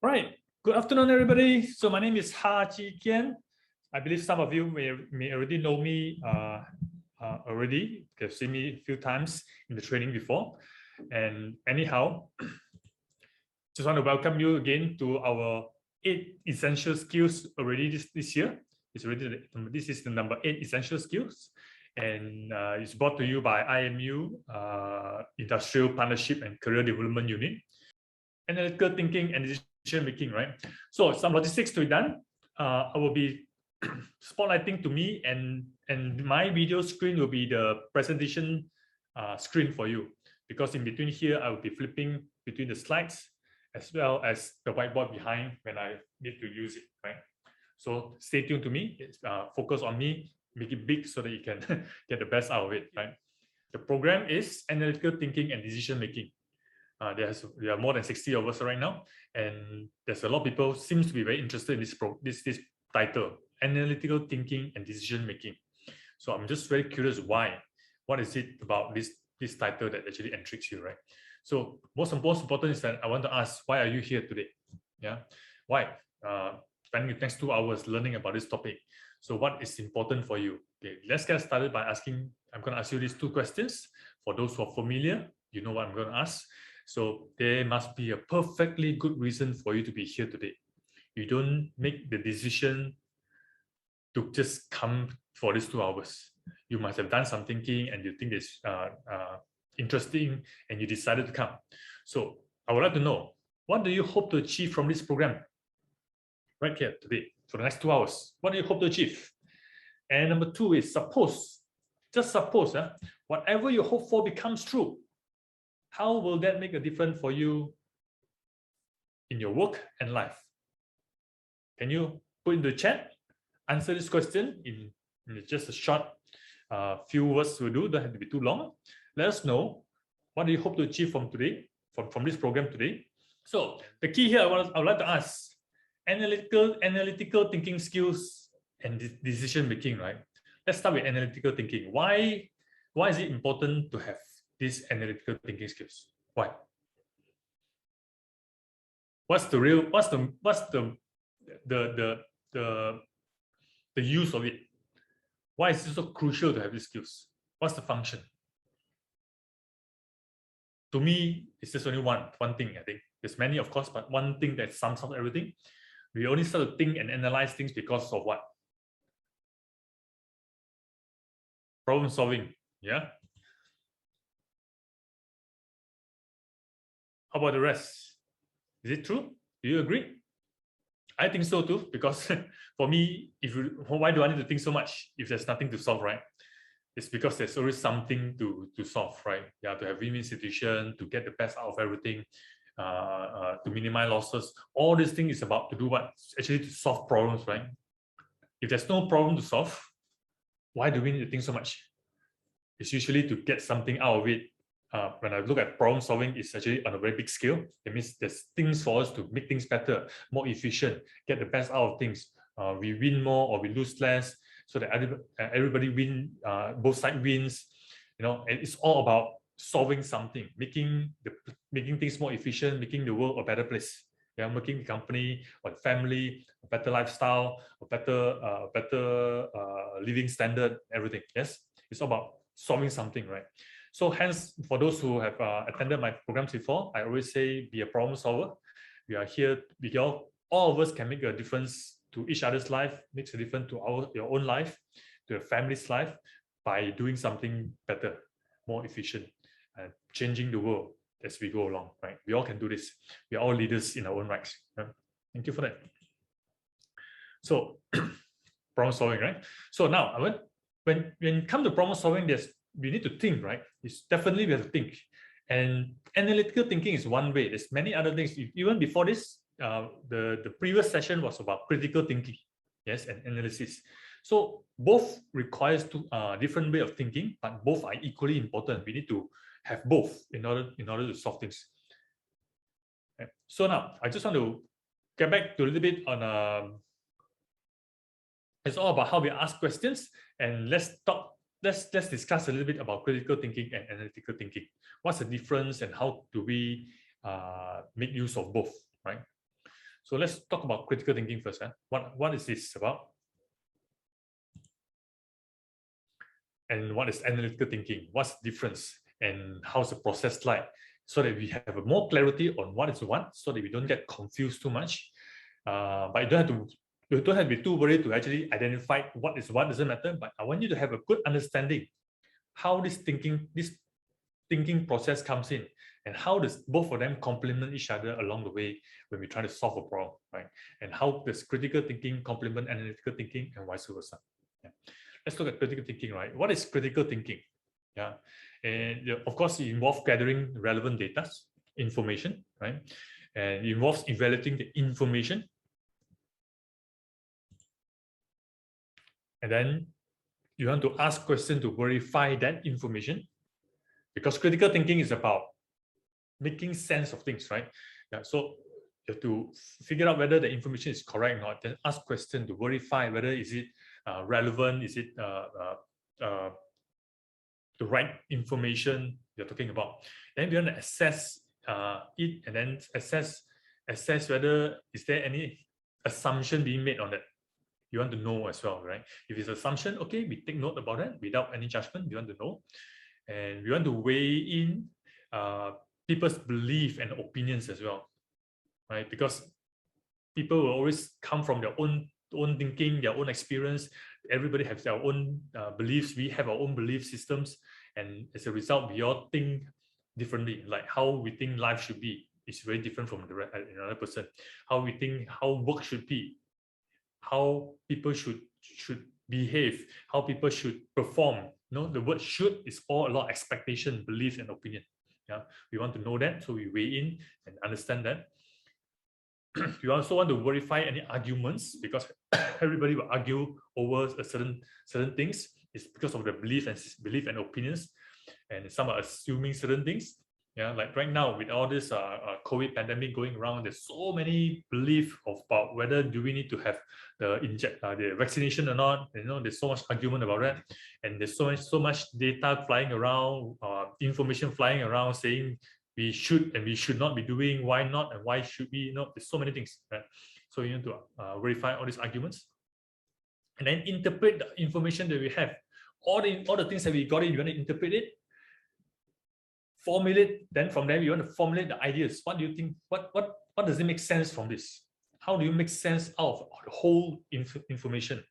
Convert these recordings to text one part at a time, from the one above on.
Right. Good afternoon, everybody. So my name is Ha Chi Kian. I believe some of you may already know me already. You've seen me a few times in the training before. And anyhow, just want to welcome you again to our 8 essential skills already this year. This is the number 8 essential skills. And it's brought to you by IMU, Industrial Partnership and Career Development Unit. Analytical thinking and decision making, right? So some logistics to be done. I will be spotlighting to me, and my video screen will be the presentation screen for you, because in between here I will be flipping between the slides as well as the whiteboard behind when I need to use it, right? So stay tuned to me. Focus on me, make it big so that you can get the best out of it, right? The program is analytical thinking and decision making. There are more than 60 of us right now, and there's a lot of people seems to be very interested in this title, analytical thinking and decision making. So I'm just very curious why. What is it about this title that actually intrigues you, right? So most important is that I want to ask, why are you here today? Yeah, why? Spending the next 2 hours learning about this topic. So what is important for you? Okay, let's get started by asking. I'm going to ask you these 2 questions. For those who are familiar, you know what I'm going to ask. So there must be a perfectly good reason for you to be here today. You don't make the decision to just come for these 2 hours. You must have done some thinking and you think it's interesting and you decided to come. So I would like to know, what do you hope to achieve from this program right here today for the next 2 hours? What do you hope to achieve? And number 2 is just suppose, whatever you hope for becomes true. How will that make a difference for you in your work and life? Can you put in the chat? Answer this question in just a short few words will do. Don't have to be too long. Let us know, what do you hope to achieve from today, from this program today. So the key here, I would like to ask, analytical thinking skills and decision making, right? Let's start with analytical thinking. Why is it important to have these analytical thinking skills? Why? What's the use of it? Why is it so crucial to have these skills? What's the function? To me, it's just only one thing. I think there's many, of course, but one thing that sums up everything. We only start to think and analyze things because of what? Problem solving. Yeah. How about the rest? Is it true? Do you agree? I think so too, because for me, why do I need to think so much if there's nothing to solve, right? It's because there's always something to solve, right? Yeah, to have win-win situation, to get the best out of everything, to minimize losses. All this thing is about to do what? Actually to solve problems, right? If there's no problem to solve, why do we need to think so much? It's usually to get something out of it. When I look at problem solving, it's actually on a very big scale. That means there's things for us to make things better, more efficient, get the best out of things. We win more or we lose less, so that everybody win, both sides wins. You know, and it's all about solving something, making things more efficient, making the world a better place. Yeah, making the company or the family a better lifestyle, a better living standard, everything. Yes, it's all about solving something, right? So hence, for those who have attended my programs before, I always say, be a problem solver. We are here, all of us can make a difference to each other's life, makes a difference to your own life, to your family's life, by doing something better, more efficient, and changing the world as we go along, right? We all can do this. We are all leaders in our own rights. Right? Thank you for that. So, problem solving, right? So now, when it comes to problem solving, we need to think, right? It's definitely we have to think. And analytical thinking is one way. There's many other things. Even before this, the previous session was about critical thinking, yes, and analysis. So both requires different way of thinking, but both are equally important. We need to have both in order to solve things. Okay. So now I just want to get back to a little bit on. It's all about how we ask questions, and let's discuss a little bit about critical thinking and analytical thinking. What's the difference and how do we make use of both, right? So let's talk about critical thinking first. What is this about? And what is analytical thinking? What's the difference? And how's the process like? So that we have more clarity on what is what, so that we don't get confused too much. But you don't have to be too worried to actually identify what is what, doesn't matter. But I want you to have a good understanding how this thinking process comes in, and how does both of them complement each other along the way when we try to solve a problem, right? And how does critical thinking complement analytical thinking and vice versa. Yeah. Let's look at critical thinking, right? What is critical thinking? Yeah, and of course it involves gathering relevant data, information, right? And it involves evaluating the information, and then you want to ask questions to verify that information, because critical thinking is about making sense of things, right? Yeah, so you have to figure out whether the information is correct or not, then ask questions to verify whether is it relevant, is it the right information you're talking about. Then we want to assess it, and then assess whether is there any assumption being made on that. You want to know as well, right? If it's assumption, okay, we take note about it without any judgment. We want to know, and we want to weigh in people's belief and opinions as well, right? Because people will always come from their own thinking, their own experience. Everybody has their own beliefs. We have our own belief systems, and as a result, we all think differently. Like how we think life should be is very different from another person. How we think how work should be, how people should behave, how people should perform. The word "should" is all a lot of expectation, belief, and opinion. Yeah, we want to know that, so we weigh in and understand that. You also want to verify any arguments, because everybody will argue over a certain things. It's because of the belief and opinions, and some are assuming certain things. Yeah, like right now with all this COVID pandemic going around, there's so many belief about whether do we need to have the vaccination or not. There's so much argument about that, and there's so much data flying around, information flying around saying we should and we should not be doing, why not and why should we. There's so many things, right? So you need to verify all these arguments, and then interpret the information that we have. All the things that we got in, you want to interpret it, formulate. Then from there, you want to formulate the ideas. What do you think? What does it make sense from this? How do you make sense out of the whole information?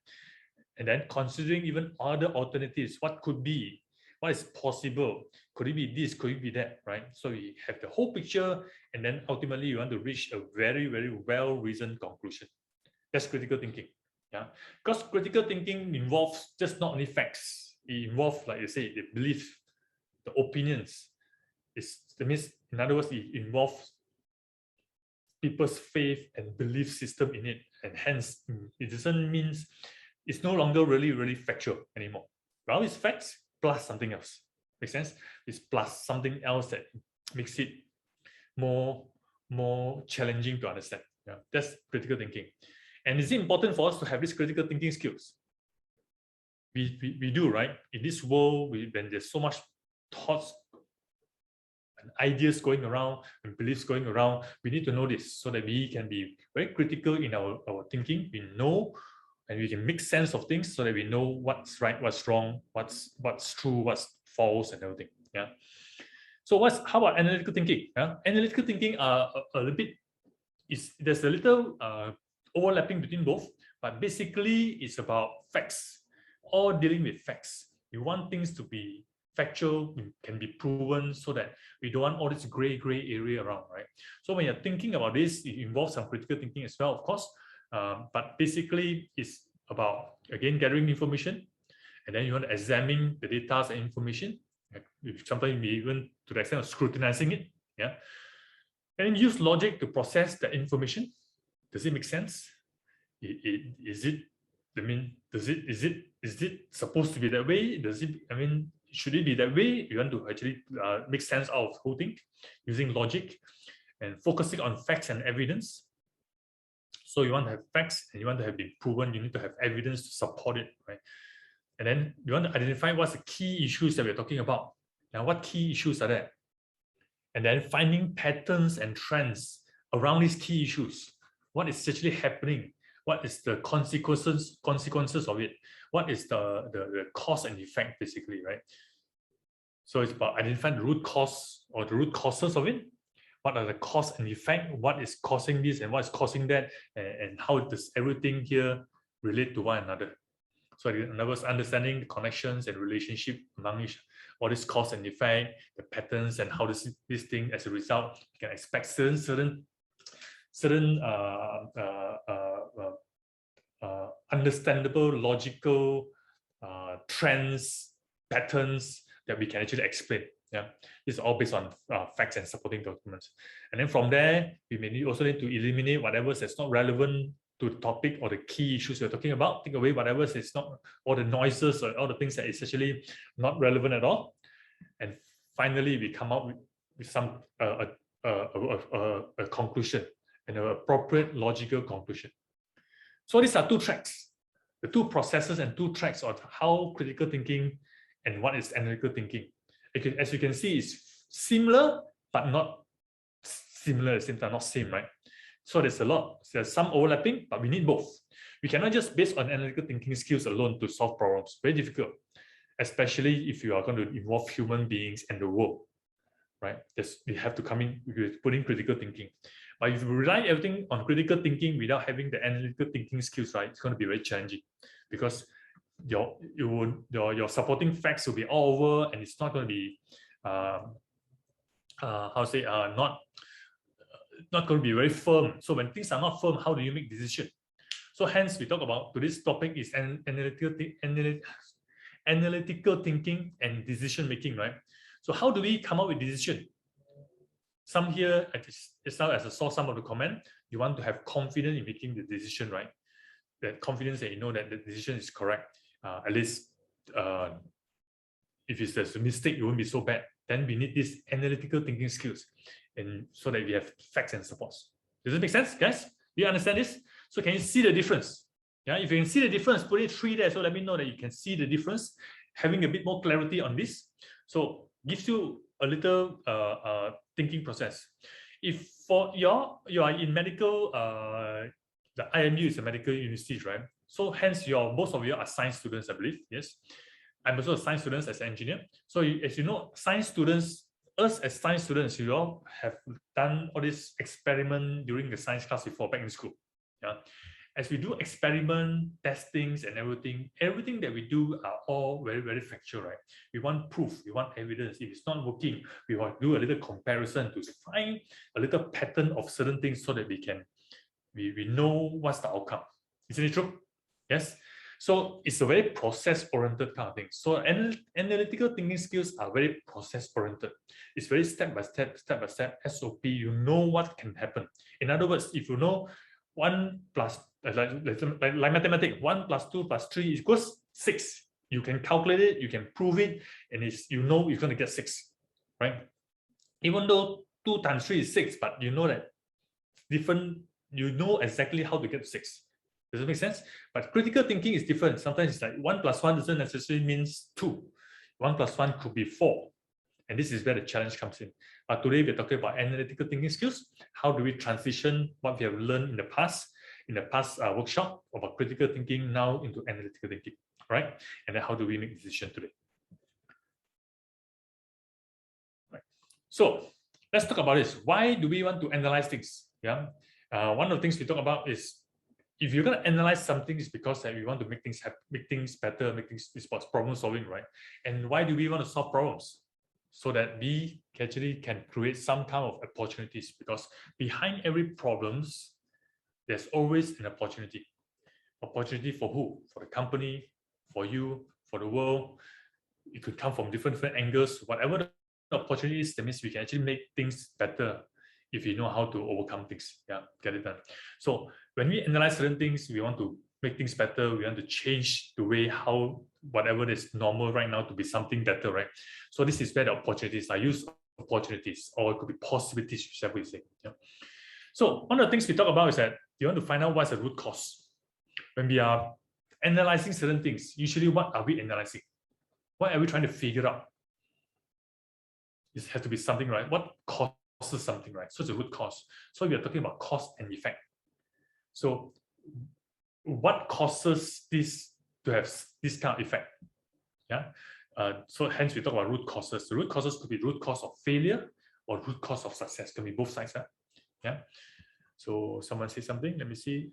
And then considering even other alternatives, what could be, what is possible? Could it be this? Could it be that? Right? So you have the whole picture, and then ultimately you want to reach a very, very well-reasoned conclusion. That's critical thinking. Yeah, because critical thinking involves just not only facts. It involves, like you say, the belief, the opinions. That means, in other words, it involves people's faith and belief system in it, and hence it doesn't mean it's no longer really factual anymore. Well, it's facts plus something else. Make sense? It's plus something else that makes it more challenging to understand. Yeah, that's critical thinking. And is it important for us to have these critical thinking skills? We do, right? In this world, when there's so much thoughts and ideas going around and beliefs going around, we need to know this so that we can be very critical in our thinking. We know, and we can make sense of things so that we know what's right, what's wrong, what's true, what's false, and everything. Yeah. So how about analytical thinking? Yeah? Analytical thinking a little bit there's a little overlapping between both, but basically it's about facts, all dealing with facts. You want things to be factual, can be proven, so that we don't want all this gray area around, right? So when you're thinking about this, it involves some critical thinking as well, of course. But basically it's about, again, gathering information, and then you want to examine the data and information. Sometimes even to the extent of scrutinizing it. Yeah. And then use logic to process the information. Does it make sense? Is it supposed to be that way? Should it be that way? You want to actually make sense out of the whole thing using logic and focusing on facts and evidence. So you want to have facts, and you want to have been proven. You need to have evidence to support it, right? And then you want to identify what's the key issues that we're talking about. Now, what key issues are there? And then finding patterns and trends around these key issues. what is actually happening, what is the consequences of it, what is the cause and effect, basically, right? So it's about identifying the root cause or the root causes of it. What are the cause and effect? What is causing this and what is causing that? And how does everything here relate to one another? So in other words, understanding the connections and relationship among each, all this cause and effect, the patterns, and how this thing, as a result, you can expect certain understandable, logical trends, patterns that we can actually explain. Yeah, this is all based on facts and supporting documents. And then from there, we may also need to eliminate whatever that's not relevant to the topic or the key issues we're talking about. Take away whatever is not, all the noises or all the things that is actually not relevant at all. And finally, we come up with some a conclusion, and an appropriate logical conclusion. So these are two tracks, the two processes and two tracks of how critical thinking and what is analytical thinking. As you can see, it's similar, but not similar at the same time, not same, right? So there's some overlapping, but we need both. We cannot just based on analytical thinking skills alone to solve problems. Very difficult, especially if you are going to involve human beings and the world, right? We have to come in with putting critical thinking. But if you rely everything on critical thinking without having the analytical thinking skills, right, it's going to be very challenging, because your supporting facts will be all over, and it's not going to be not going to be very firm. So when things are not firm, how do you make decision? So hence we talk about today's topic is analytical thinking and decision making, right? So how do we come up with decision? Some here, as I saw some of the comment, you want to have confidence in making the decision, right? That confidence that you know that the decision is correct. At least if it's a mistake, it won't be so bad. Then we need these analytical thinking skills, and so that we have facts and supports. Does it make sense, guys? Do you understand this? So can you see the difference? Yeah, if you can see the difference, put it 3 there. So let me know that you can see the difference, having a bit more clarity on this. So gives you a little thinking process. If you are in medical, the IMU is a medical university, right? So hence most of you are science students, I believe. Yes, I'm also a science student as an engineer. So as you know, science students, us as science students, you all have done all this experiment during the science class before back in school. Yeah, as we do experiment, testings, and everything that we do are all very, very factual, right? We want proof, we want evidence. If it's not working, we want to do a little comparison to find a little pattern of certain things so that we know what's the outcome. Isn't it true? Yes. So it's a very process-oriented kind of thing. So analytical thinking skills are very process-oriented. It's very step-by-step, SOP. You know what can happen. In other words, if you know 1 plus, like mathematics, 1 plus 2 plus 3 equals 6. You can calculate it, you can prove it, and you know you're going to get 6, right? Even though 2 times 3 is 6, but you know that you know exactly how to get 6. Does it make sense? But critical thinking is different. Sometimes it's like 1 plus 1 doesn't necessarily mean 2. 1 plus 1 could be 4. And this is where the challenge comes in. But today we're talking about analytical thinking skills. How do we transition what we have learned in the past workshop about critical thinking now into analytical thinking, right? And then how do we make decisions today? Right. So let's talk about this. Why do we want to analyze things? Yeah. One of the things we talk about is, if you're going to analyze something, it's because that we want to make things better, it's about problem solving, right? And why do we want to solve problems? So that we actually can create some kind of opportunities, because behind every problems, there's always an opportunity. Opportunity for who? For the company, for you, for the world. It could come from different angles. Whatever the opportunity is, that means we can actually make things better if you know how to overcome things. Yeah, get it done. So when we analyze certain things, we want to make things better. We want to change the way how whatever is normal right now to be something better, right? So this is where the opportunities are. Use opportunities, or it could be possibilities, whichever you say. Yeah. So one of the things we talk about is that you want to find out what's the root cause. When we are analyzing certain things, usually what are we analyzing? What are we trying to figure out? It has to be something, right? What causes something, right? So it's a root cause. So we are talking about cause and effect. So what causes this to have this kind of effect? Yeah. So hence we talk about root causes. The root causes could be root cause of failure or root cause of success. Can be both sides. Yeah. So someone say something. Let me see.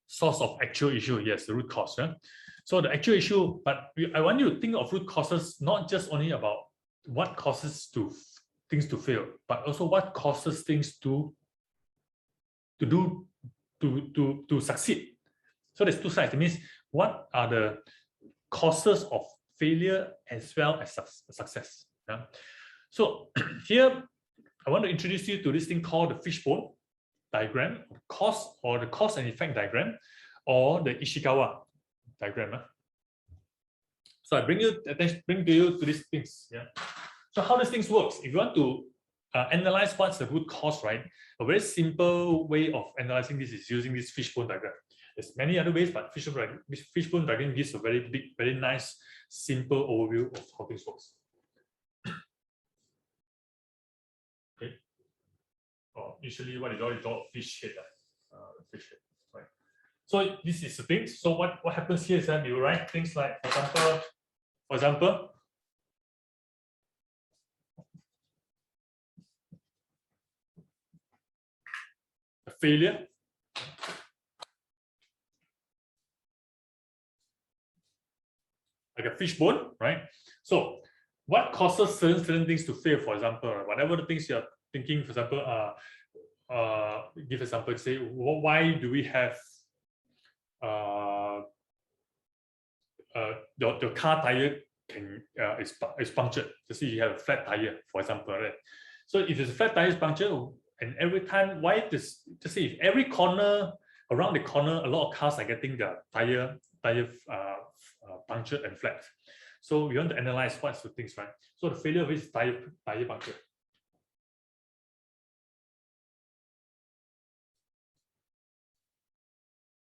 Source of actual issue. Yes, the root cause. Yeah? So the actual issue, but I want you to think of root causes not just only about what causes things to fail, but also what causes things to succeed. So there's two sides. It means what are the causes of failure as well as success. Yeah? So here I want to introduce you to this thing called the Fishbone Diagram, the cause and effect diagram, or the Ishikawa diagram. So I bring to you to these things. Yeah. So how these things works? If you want to analyze what's the root cause, right? A very simple way of analyzing this is using this fishbone diagram. There's many other ways, but fishbone diagram gives a very big, very nice, simple overview of how things works. Okay. Or usually what is all draw a fish head, right? So this is the thing. So what happens here is that you write things like, for example, a failure. Like a fishbone, right? So what causes certain things to fail, for example, right? Whatever the things you're thinking, for example, give an example, say, why do we have your car tire is punctured? To see you have a flat tire, for example, right? So if it's a flat tire is punctured, and every time, why this? To see if every corner around the corner, a lot of cars are getting the tire punctured and flat. So we want to analyze what's the things, right? So the failure of is tire puncture.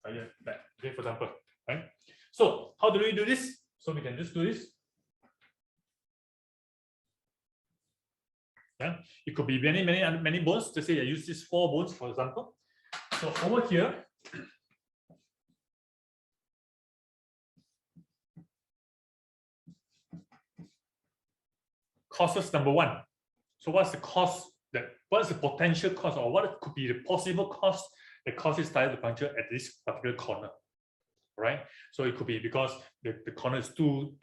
Tire flat. Okay, for example, right? So how do we do this? So we can just do this. Yeah, it could be many bones. To say I use these 4 bones, for example. So over here, causes number 1. So what's the cause what is the potential cause, or what could be the possible cause that causes tire to puncture at this particular corner, right? So it could be because the corner is too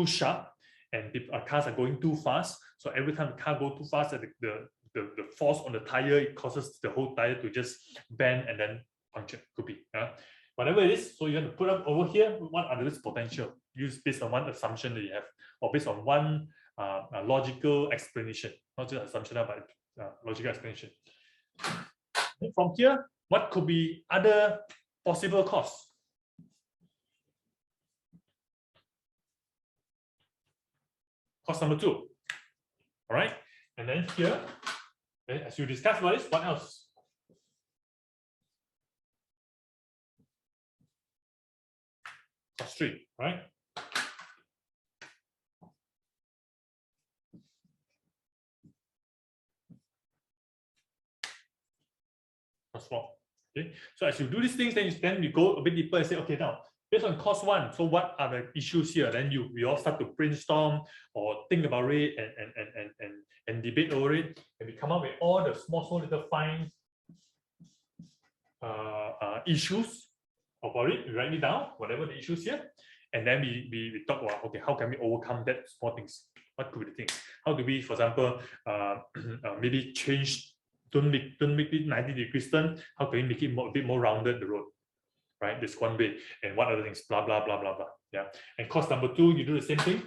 sharp, and cars are going too fast. So every time the car goes too fast, the force on the tire, it causes the whole tire to just bend and then puncture. Could be. Whatever it is, so you have to put up over here, what are the potential? Use based on one assumption that you have, or based on one logical explanation, not just assumption, but logical explanation. And from here, what could be other possible cause? Cause number 2. All right, and then here, as you discuss about this, what else? Cause 3, right? Cause 4. Okay, so as you do these things, then you go a bit deeper and say, okay, now based on cause 1, so what are the issues here? Then we all start to brainstorm or think about it and debate over it, and we come up with all the small little fine issues about it. We write it down, whatever the issues here, and then we talk about, okay, how can we overcome that small things? What could be the things? How do we, for example, maybe change, don't make it 90 degrees turn? How can we make it a bit more rounded, the road? Right, this one way, and what other things, blah blah blah blah blah. Yeah, and cause number 2, you do the same thing.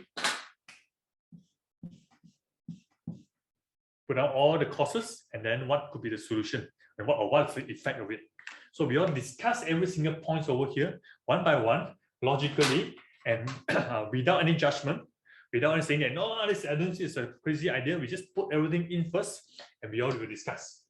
Put down all the causes, and then what could be the solution, and what's the effect of it. So we all discuss every single point over here, one by one, logically, and without any judgment, without any saying that no, this is a crazy idea. We just put everything in first, and we all will discuss.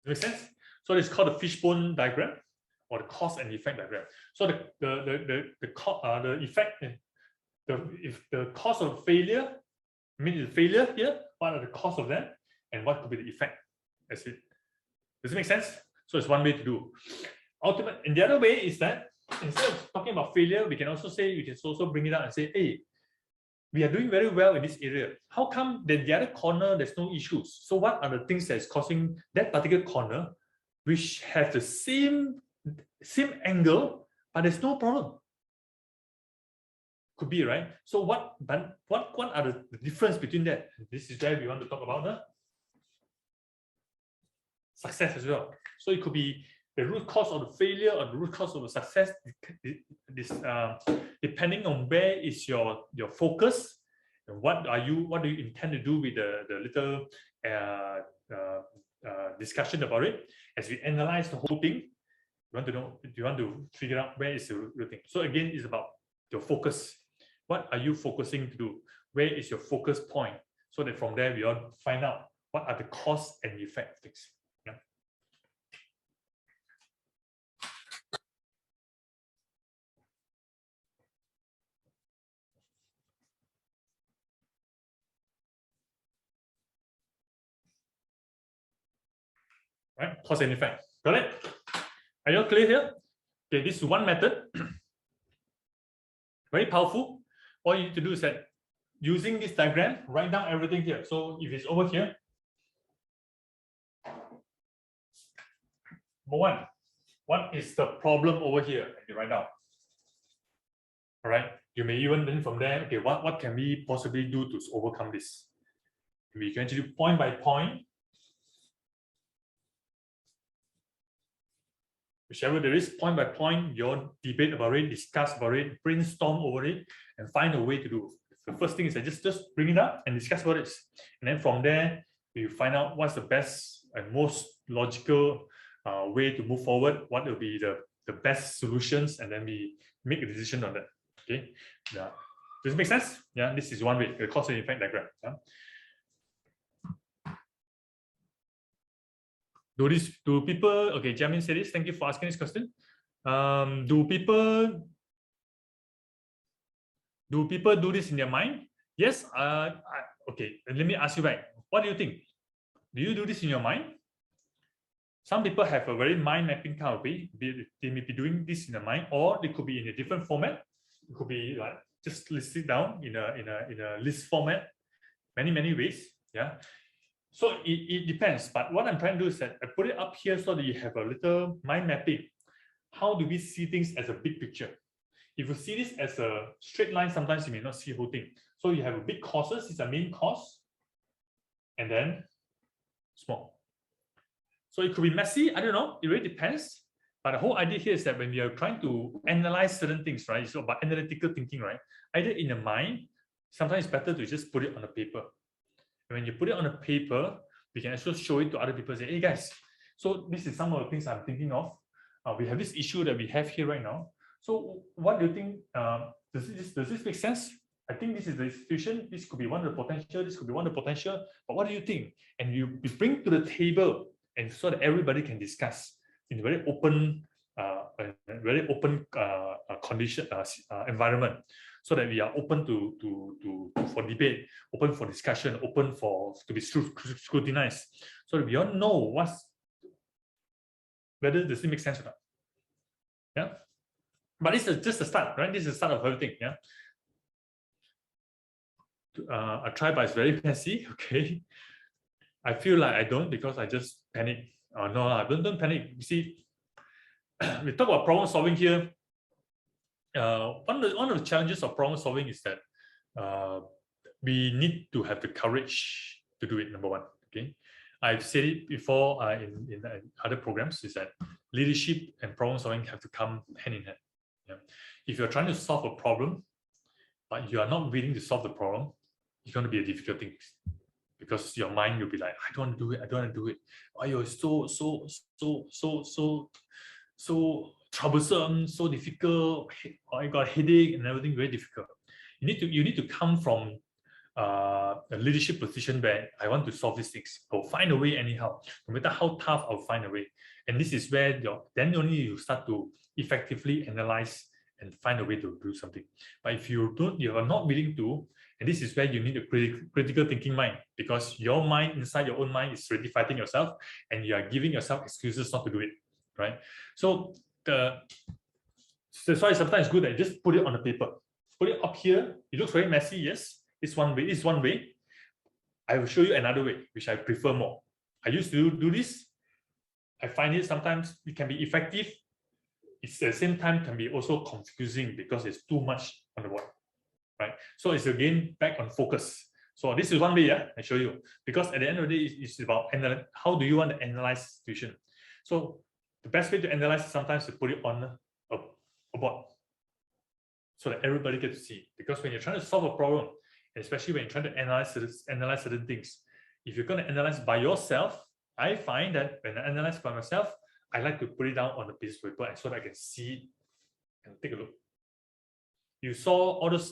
Make sense? So it's called the fishbone diagram, or the cause and effect diagram. So the effect, if the cause of failure, I mean the failure here, what are the cause of that, and what could be the effect? That's it. Does it make sense? So it's one way to do. Ultimate, and the other way is that instead of talking about failure, we can also bring it out and say, hey, we are doing very well in this area. How come that the other corner there's no issues? So what are the things that is causing that particular corner, which have the same angle, but there's no problem? Could be, right? So what are the difference between that? This is where we want to talk about the success as well. So it could be the root cause of the failure or the root cause of the success, depending on where is your focus and what do you intend to do with the little discussion about it. As we analyze the whole thing, you want to figure out where is the real thing. So again, it's about your focus. What are you focusing to do? Where is your focus point? So that from there we all find out what are the cause and effect things. Yeah. Right? Cause and effect. Got it? Are you all clear here? Okay, this is one method. Very powerful. All you need to do is that using this diagram, write down everything here. So if it's over here, number one, what is the problem over here? And you write down. All right. You may even then from there, okay, what can we possibly do to overcome this? We can actually point by point. Whichever there is, point by point, your debate about it, discuss about it, brainstorm over it, and find a way to do. The first thing is that just bring it up and discuss about it. And then from there, you find out what's the best and most logical way to move forward, what will be the best solutions, and then we make a decision on that. Okay. Yeah. Does it make sense? Yeah, this is one way, the cause and effect diagram. Yeah. Do people, okay, Jamin said this, thank you for asking this question. Do people do this in their mind? Yes. Okay, let me ask you back. What do you think? Do you do this in your mind? Some people have a very mind mapping kind of way. They may be doing this in their mind, or they could be in a different format. It could be like just list it down in a list format. Many ways. Yeah. So it depends, but what I'm trying to do is that I put it up here so that you have a little mind mapping. How do we see things as a big picture? If you see this as a straight line, sometimes you may not see the whole thing. So you have a big causes, it's a main cause, and then small. So it could be messy, I don't know, it really depends. But the whole idea here is that when we are trying to analyze certain things, right, it's about analytical thinking, right? Either in the mind, sometimes it's better to just put it on the paper. When you put it on a paper, we can also show it to other people and say, hey guys, so this is some of the things I'm thinking of. We have this issue that we have here right now. So what do you think? Does this make sense? I think this is the situation. This could be one of the potential. This could be one of the potential. But what do you think? And you bring to the table, and so that everybody can discuss in a very open, condition environment. So that we are open for debate, open for discussion, open to be scrutinized, so that we all know whether does it make sense or not. Yeah, but this is just the start, right? This is the start of everything. Yeah, I try, but it's very messy. Okay, I feel like I don't because I just panic. No, don't panic. You see, we talk about problem solving here. One of the challenges of problem solving is that we need to have the courage to do it. Number one, okay. I've said it before in other programs, is that leadership and problem solving have to come hand in hand. Yeah. If you're trying to solve a problem, but you are not willing to solve the problem, it's going to be a difficult thing, because your mind will be like, I don't want to do it. I don't want to do it. Oh, you're so troublesome, so difficult. I got a headache and everything, very difficult. You need to come from a leadership position where I want to solve these things. I'll find a way anyhow. No matter how tough, I'll find a way. And this is where then only you start to effectively analyze and find a way to do something. But if you are not willing to, and this is where you need a critical thinking mind, because your mind inside your own mind is already fighting yourself, and you are giving yourself excuses not to do it, right? So that's why sometimes it's good that just put it on the paper, put it up here. It looks very messy, yes. It's one way. It's one way. I will show you another way, which I prefer more. I used to do this. I find it sometimes it can be effective. It's at the same time can be also confusing because it's too much on the board, right? So it's again back on focus. So this is one way, yeah, I show you, because at the end of the day, it's about how do you want to analyze situation. So the best way to analyze is sometimes to put it on a board so that everybody gets to see. Because when you're trying to solve a problem, especially when you're trying to analyze certain things, if you're going to analyze by yourself, I find that when I analyze by myself, I like to put it down on a piece of paper so that I can see it and take a look. You saw all those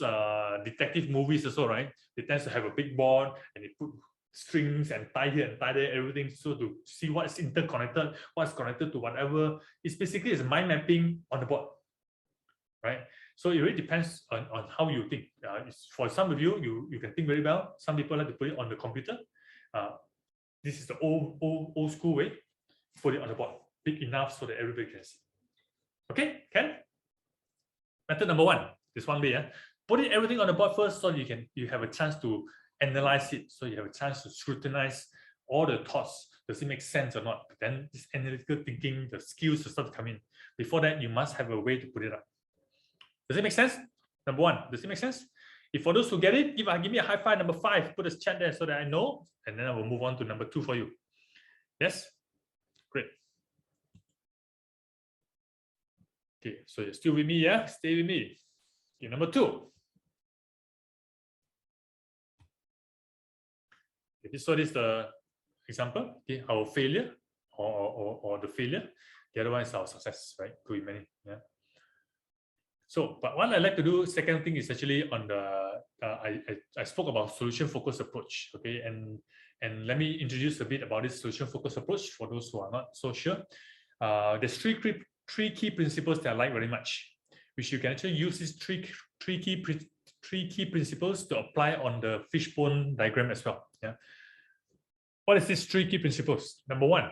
detective movies also, right? They tend to have a big board and they put strings and tie here and tie there, everything, so to see what's interconnected, what's connected to whatever. It's basically a mind mapping on the board, right? So it really depends on how you think. For some of you, you can think very well. Some people like to put it on the computer. This is the old school way. Put it on the board, big enough so that everybody can see. Okay, Ken? Method number one, this one way. Yeah? Put everything on the board first so you have a chance to analyze it. So you have a chance to scrutinize all the thoughts. Does it make sense or not? Then this analytical thinking, the skills will start to come in. Before that, you must have a way to put it up. Does it make sense? Number one, does it make sense? If for those who get it, give me a high five. Number 5, put a chat there so that I know, and then I will move on to number 2 for you. Yes? Great. Okay, so you're still with me, yeah? Stay with me. Okay, number 2. Okay, so this is the example. Okay, our failure or the failure. The other one is our success, right? Could be many. Yeah. So, but what I like to do, second thing is actually on the I spoke about solution focused approach. Okay, and let me introduce a bit about this solution focused approach for those who are not so sure. There's three key principles that I like very much, which you can actually use these three key principles to apply on the fishbone diagram as well. Yeah. What is these 3 key principles? Number 1,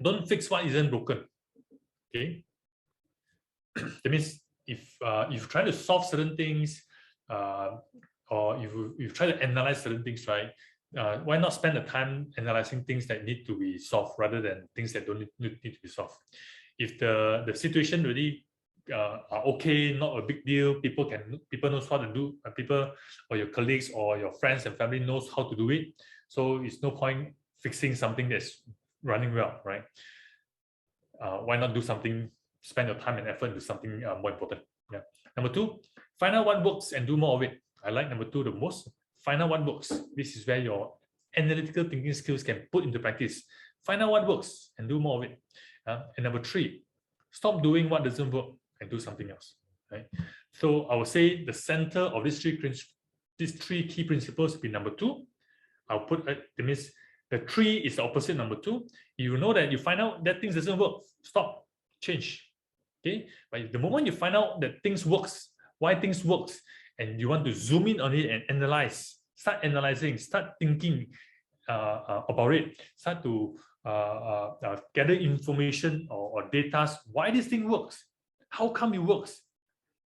don't fix what isn't broken. Okay. That means if you try to solve certain things, or if you try to analyze certain things, right? Why not spend the time analyzing things that need to be solved rather than things that don't need to be solved? If the situation really are okay, not a big deal, people knows how to do, people or your colleagues or your friends and family knows how to do it. So it's no point fixing something that's running well, right? Why not do something? Spend your time and effort into something more important. Yeah. Number 2, find out what works and do more of it. I like number 2 the most. Find out what works. This is where your analytical thinking skills can put into practice. Find out what works and do more of it. And number 3, stop doing what doesn't work and do something else. Right. So I would say the center of these three key principles will be number 2. I'll put that means the 3 is the opposite number 2. You know that you find out that things doesn't work, stop, change. Okay, but the moment you find out that things works, why things works, and you want to zoom in on it and analyze, start analyzing, start thinking about it, start to gather information or data, why this thing works, how come it works,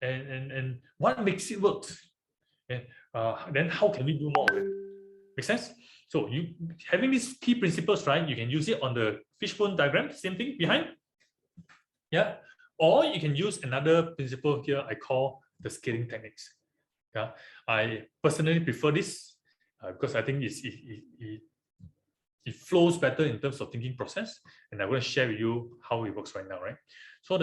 and what makes it work, and then how can we do more of it? Make sense? So you having these key principles, right? You can use it on the fishbone diagram, same thing behind. Yeah. Or you can use another principle here I call the scaling techniques. Yeah, I personally prefer this because I think it flows better in terms of thinking process, and I'm going to share with you how it works right now. Right. So